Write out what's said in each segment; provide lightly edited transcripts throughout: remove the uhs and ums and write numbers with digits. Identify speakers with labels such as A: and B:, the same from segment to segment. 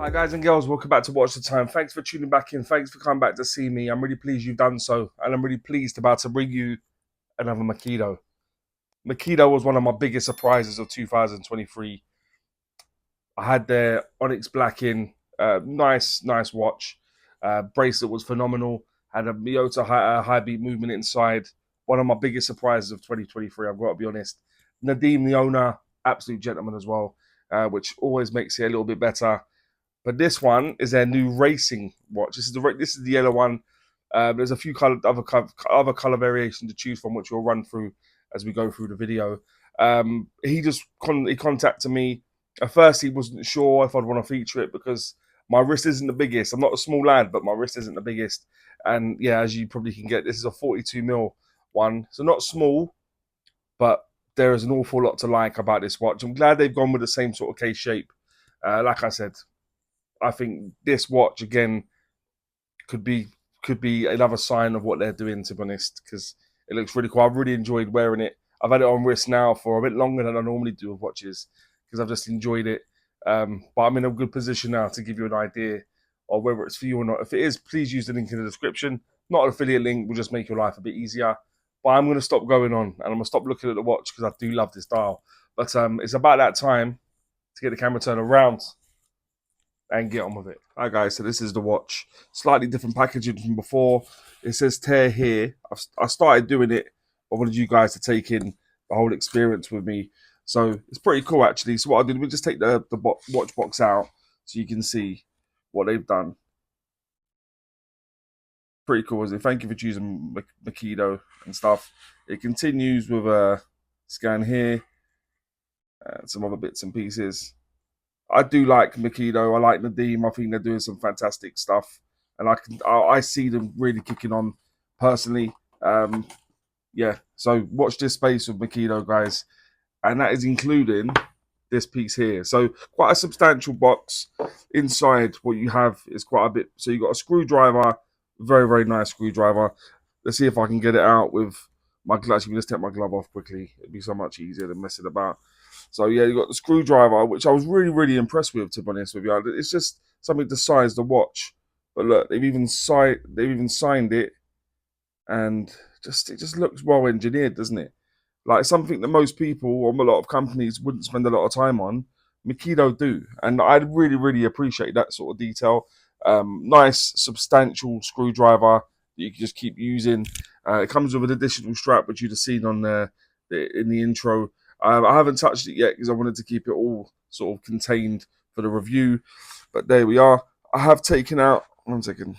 A: Hi guys and girls, welcome back to Watch the Time. Thanks for tuning back in. Thanks for coming back to see me. I'm really pleased you've done so, and I'm really pleased about to bring you another Makydo. Makydo was one of my biggest surprises of 2023. I had their Onyx Black in, nice watch. Bracelet was phenomenal. Had a Miyota high beat movement inside. One of my biggest surprises of 2023. I've got to be honest. Nadim, the owner, absolute gentleman as well, which always makes it a little bit better. But this one is their new racing watch. This is the yellow one. There's a few other color variations to choose from, which we'll run through as we go through the video. He contacted me. At first, he wasn't sure if I'd want to feature it because my wrist isn't the biggest. I'm not a small lad, but my wrist isn't the biggest. And yeah, as you probably can get, this is a 42 mil one, so not small, but there is an awful lot to like about this watch. I'm glad they've gone with the same sort of case shape. Like I said, I think this watch again could be another sign of what they're doing, to be honest, because it looks really cool. I've really enjoyed wearing it. I've had it on wrist now for a bit longer than I normally do with watches because I've just enjoyed it. But I'm in a good position now to give you an idea of whether it's for you or not. If it is, please use the link in the description. Not an affiliate link, will just make your life a bit easier. But I'm going to stop going on and I'm going to stop looking at the watch because I do love this dial. But it's about that time to get the camera turned around and get on with it. Hi guys, so this is the watch. Slightly different packaging from before. It says tear here. I started doing it. I wanted you guys to take in the whole experience with me. So it's pretty cool actually. So what I did, we just take the watch box out so you can see what they've done. Pretty cool, isn't it? Thank you for choosing Makydo and stuff. It continues with a scan here, some other bits and pieces. I do like Makydo. I like Nadim. I think they're doing some fantastic stuff, and I see them really kicking on personally. Yeah, so watch this space with Makydo, guys, and that is including this piece here. So quite a substantial box. Inside, what you have is quite a bit. So you got a screwdriver, very nice screwdriver. Let's see if I can get it out with my glove. Actually, let's take my glove off quickly. It'd be so much easier than messing about. So yeah, you got the screwdriver, which I was really impressed with, to be honest with you. It's just something to size the watch. But look, they've even signed it, and it just looks well engineered, doesn't it? Like something that most people or a lot of companies wouldn't spend a lot of time on. Makydo do, and I really appreciate that sort of detail. Nice, substantial screwdriver that you can just keep using. It comes with an additional strap, which you'd have seen on in the intro. I haven't touched it yet because I wanted to keep it all sort of contained for the review. But there we are. I have taken out. One second.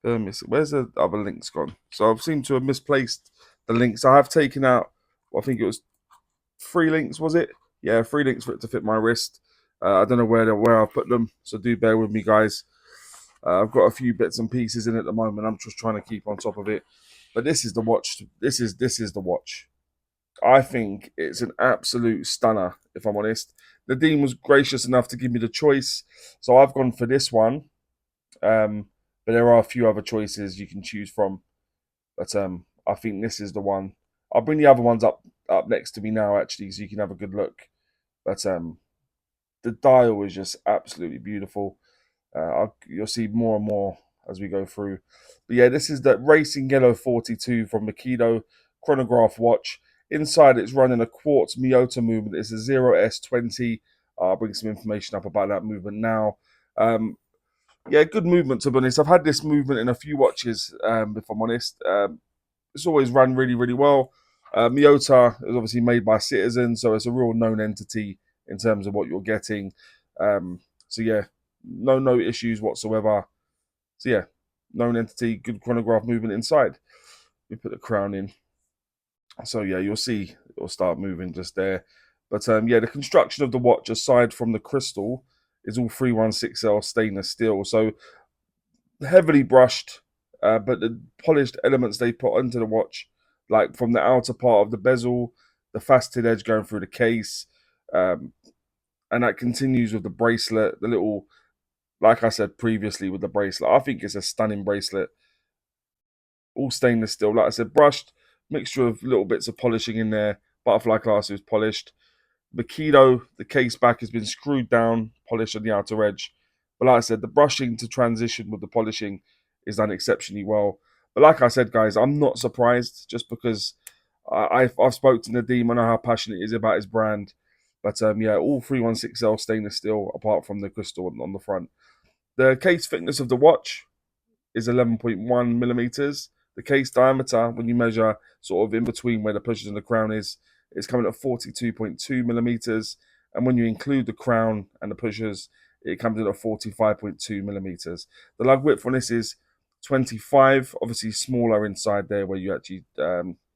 A: Where's the other links gone? So I've seemed to have misplaced the links. I have taken out, I think it was 3 links, was it? Yeah, 3 links for it to fit my wrist. I don't know where I've put them, so do bear with me, guys. I've got a few bits and pieces in at the moment. I'm just trying to keep on top of it. But this is the watch. This is the watch. I think it's an absolute stunner, if I'm honest. Nadim was gracious enough to give me the choice, so I've gone for this one. But there are a few other choices you can choose from. But I think this is the one. I'll bring the other ones up next to me now, actually, so you can have a good look. But the dial is just absolutely beautiful. You'll see more and more as we go through. But yeah, this is the Racing Yellow 42 from Makydo Chronograph watch. Inside, it's running a Quartz Miyota movement. It's a 0S20. I'll bring some information up about that movement now. Yeah, good movement, to be honest. I've had this movement in a few watches, if I'm honest. It's always run really well. Miyota is obviously made by Citizen, so it's a real known entity in terms of what you're getting. So yeah, no issues whatsoever. So yeah, known entity, good chronograph movement inside. We put the crown in. So yeah, you'll see it'll start moving just there. But yeah, the construction of the watch, aside from the crystal, is all 316L stainless steel. So heavily brushed, but the polished elements they put onto the watch, like from the outer part of the bezel, the faceted edge going through the case, and that continues with the bracelet, the little, like I said previously with the bracelet. I think it's a stunning bracelet. All stainless steel, like I said, brushed, mixture of little bits of polishing in there, Butterfly clasp is polished. Makydo, the case back has been screwed down, polished on the outer edge. But like I said, the brushing to transition with the polishing is done exceptionally well. But like I said, guys, I'm not surprised just because I've spoken to Nadeem. I know how passionate he is about his brand. But yeah, all 316L stainless steel apart from the crystal on the front. The case thickness of the watch is 11.1 millimeters. The case diameter, when you measure sort of in between where the pushers and the crown is coming at 42.2 millimeters. And when you include the crown and the pushers, it comes in at 45.2 millimeters. The lug width on this is 25, obviously smaller inside there where you actually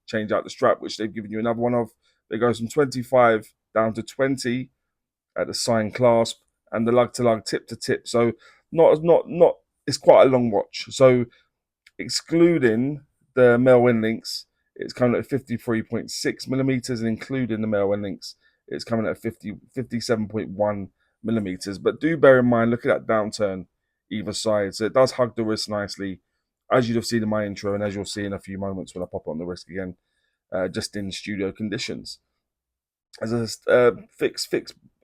A: change out the strap, which they've given you another one of. It goes from 25 down to 20 at the sign clasp, and the lug to lug, tip to tip. So not it's quite a long watch. So excluding the male end links, it's coming at 53.6 millimeters, and including the male end links, it's coming at 57.1 millimeters. But do bear in mind, look at that downturn either side. So it does hug the wrist nicely, as you'd have seen in my intro, and as you'll see in a few moments when I pop on the wrist again, just in studio conditions. As a fixed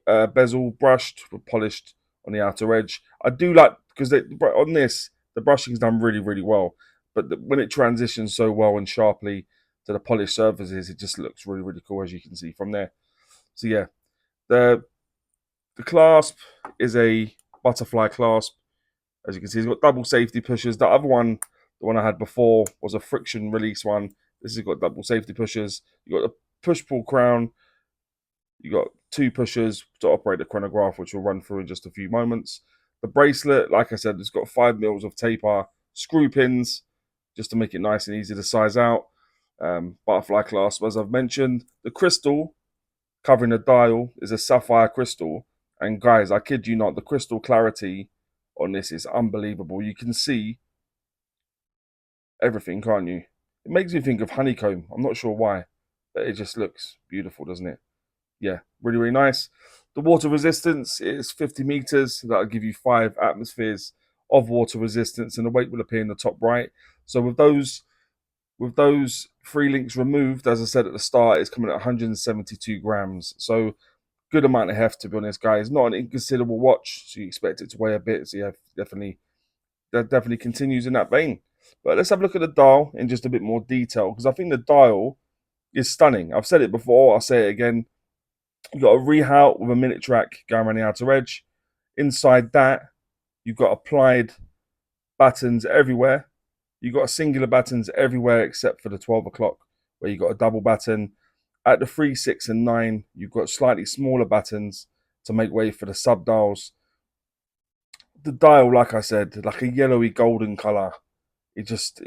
A: bezel, brushed, polished on the outer edge. I do like, because on this, the brushing's done really, really well. But when it transitions so well and sharply to the polished surfaces, it just looks really, really cool, as you can see from there. So yeah, the clasp is a butterfly clasp. As you can see, it's got double safety pushers. The other one, the one I had before, was a friction release one. This has got double safety pushers. You got the push-pull crown. You got two pushers to operate the chronograph, which we'll run through in just a few moments. The bracelet, like I said, it's got 5 mils of taper, screw pins, just to make it nice and easy to size out. Butterfly clasp, as I've mentioned. The crystal covering the dial is a sapphire crystal. And guys, I kid you not, the crystal clarity on this is unbelievable. You can see everything, can't you? It makes me think of honeycomb. I'm not sure why, but it just looks beautiful, doesn't it? Yeah, really, really nice. The water resistance is 50 meters. That'll give you 5 atmospheres of water resistance, and the weight will appear in the top right. So with those 3 links removed, as I said at the start, it's coming at 172 grams. So good amount of heft, to be honest, guys. Not an inconsiderable watch, so you expect it to weigh a bit. So yeah, that definitely continues in that vein. But let's have a look at the dial in just a bit more detail, because I think the dial is stunning. I've said it before, I'll say it again. You've got a rehaut with a minute track going around the outer edge. Inside that, you've got applied buttons everywhere. You've got singular buttons everywhere except for the 12 o'clock, where you've got a double button. At the 3, 6, and 9, you've got slightly smaller buttons to make way for the sub dials. The dial, like I said, like a yellowy golden color. It just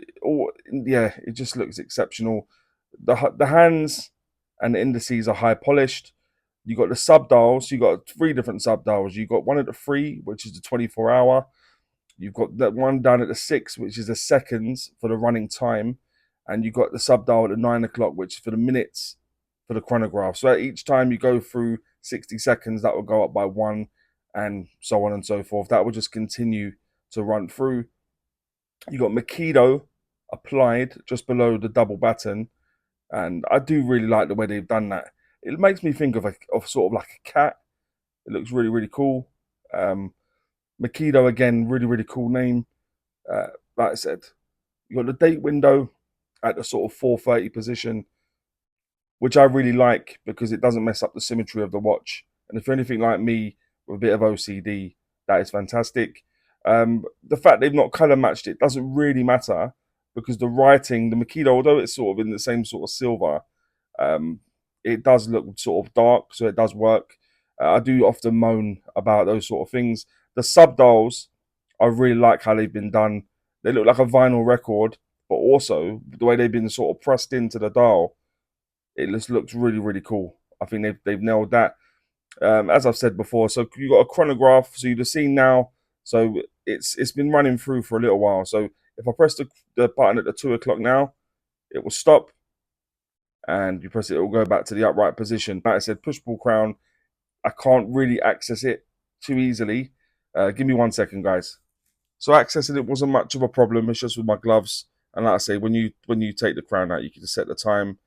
A: looks exceptional. The hands and the indices are high polished. You got the sub dials. You got 3 different sub dials. You got one at the 3, which is the 24-hour. You've got that one down at the 6, which is the seconds for the running time, and you've got the sub dial at the 9 o'clock, which is for the minutes for the chronograph. So each time you go through 60 seconds, that will go up by 1, and so on and so forth. That will just continue to run through. You got Makydo applied just below the double button, and I do really like the way they've done that. It makes me think of sort of like a cat. It looks really, really cool. Makydo, again, really, really cool name. Like I said, you got the date window at the sort of 4:30 position, which I really like because it doesn't mess up the symmetry of the watch. And if you're anything like me with a bit of OCD, that is fantastic. The fact they've not color matched it doesn't really matter, because the writing, the Makydo, although it's sort of in the same sort of silver, it does look sort of dark, so it does work. I do often moan about those sort of things. The sub dials, I really like how they've been done. They look like a vinyl record, but also the way they've been sort of pressed into the dial, it just looks really, really cool. I think they've nailed that. As I've said before, so you got a chronograph, so you've seen now. So it's been running through for a little while. So if I press the button at the 2 o'clock now, it will stop, and you press it, it will go back to the upright position. Like I said, push-pull crown. I can't really access it too easily. Give me 1 second, guys. So accessing it wasn't much of a problem. It's just with my gloves. And like I say, when you take the crown out, you can just set the time.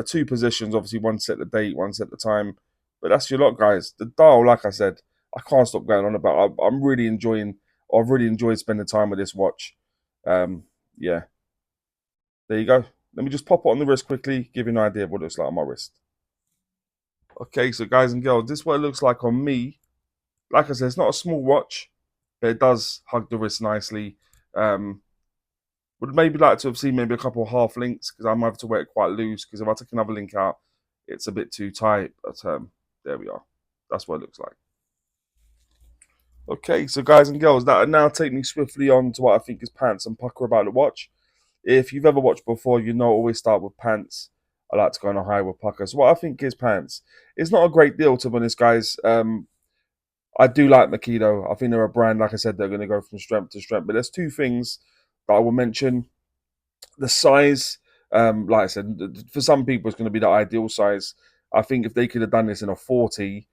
A: Two positions, obviously one set the date, one set the time. But that's your lot, guys. The dial, like I said, I can't stop going on about. I'm really enjoying. I've really enjoyed spending time with this watch. Yeah, there you go. Let me just pop it on the wrist quickly, give you an idea of what it looks like on my wrist. Okay, so guys and girls, this is what it looks like on me. Like I said, it's not a small watch, but it does hug the wrist nicely. Would maybe like to have seen maybe a couple of half links because I might have to wear it quite loose because if I take another link out, it's a bit too tight. But there we are. That's what it looks like. Okay, so guys and girls, that now take me swiftly on to what I think is pants and Pukka about the watch. If you've ever watched before, you know I always start with pants. I like to go on a high with Pukka. So what I think is pants. It's not a great deal to be honest, guys. I do like Makydo. I think they're a brand, like I said, they're going to go from strength to strength. But there's two things that I will mention. The size, like I said, for some people, it's going to be the ideal size. I think if they could have done this in a 40,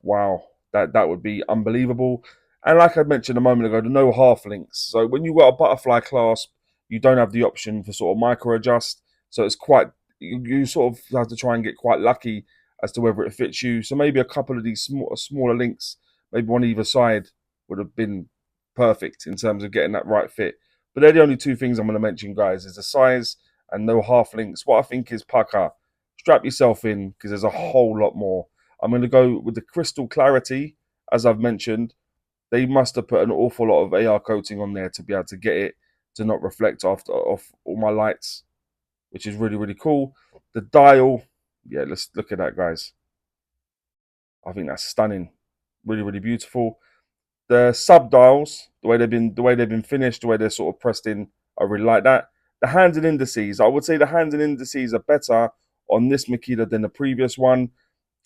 A: wow, that would be unbelievable. And like I mentioned a moment ago, the no half links. So when you've got a butterfly clasp, you don't have the option for sort of micro adjust. So it's quite, you sort of have to try and get quite lucky as to whether it fits you. So maybe a couple of these smaller links, maybe one either side, would have been perfect in terms of getting that right fit. But they're the only two things I'm going to mention, guys, is the size and no half links. What I think is Pukka, strap yourself in because there's a whole lot more. I'm going to go with the crystal clarity, as I've mentioned. They must have put an awful lot of AR coating on there to be able to get it to not reflect off all my lights, which is really, really cool. The dial, yeah, let's look at that, guys. I think that's stunning. Really, really beautiful. The sub dials, the way they've been finished, the way they're sort of pressed in, I really like that. The hands and indices, I would say the hands and indices are better on this Makydo than the previous one.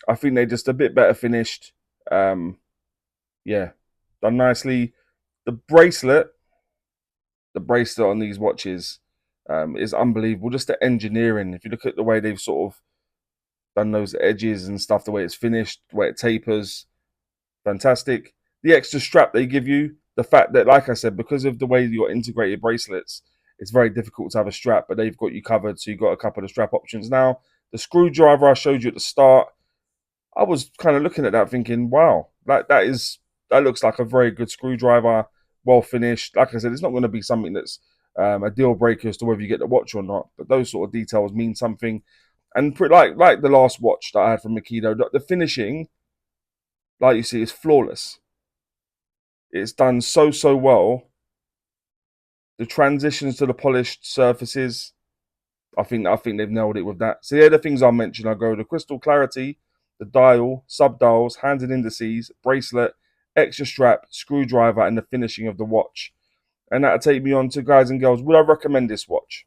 A: I think they're just a bit better finished. Yeah, done nicely. The bracelet, the bracelet on these watches is unbelievable. Just the engineering. If you look at the way they've sort of done those edges and stuff, the way it's finished, the way it tapers, fantastic. The extra strap they give you, the fact that, like I said, because of the way you got integrated bracelets, it's very difficult to have a strap, but they've got you covered. So you've got a couple of strap options now. The screwdriver I showed you at the start, I was kind of looking at that thinking, wow, that looks like a very good screwdriver, well finished. Like I said, it's not going to be something that's a deal breaker as to whether you get the watch or not, but those sort of details mean something. And like the last watch that I had from Makydo, the finishing, like you see, is flawless. It's done so well. The transitions to the polished surfaces, I think they've nailed it with that. So the other things I mentioned, I go the crystal clarity, the dial, sub dials, hands and indices, bracelet, extra strap, screwdriver, and the finishing of the watch. And that'll take me on to, guys and girls, would I recommend this watch?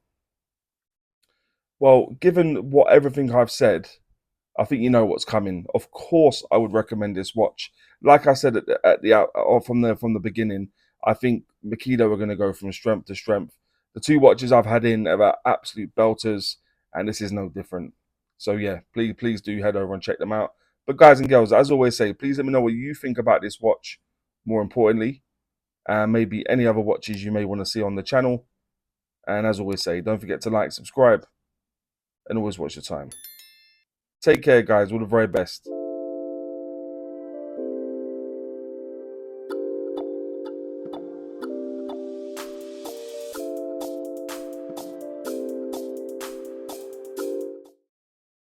A: Well, given what everything I've said, I think you know what's coming. Of course, I would recommend this watch. Like I said from the beginning, I think Makydo are going to go from strength to strength. The two watches I've had in are absolute belters, and this is no different. So yeah, please do head over and check them out. But guys and girls, as always say, please let me know what you think about this watch. More importantly, and maybe any other watches you may want to see on the channel. And as always say, don't forget to like, subscribe, and always watch your time. Take care, guys. All the very best.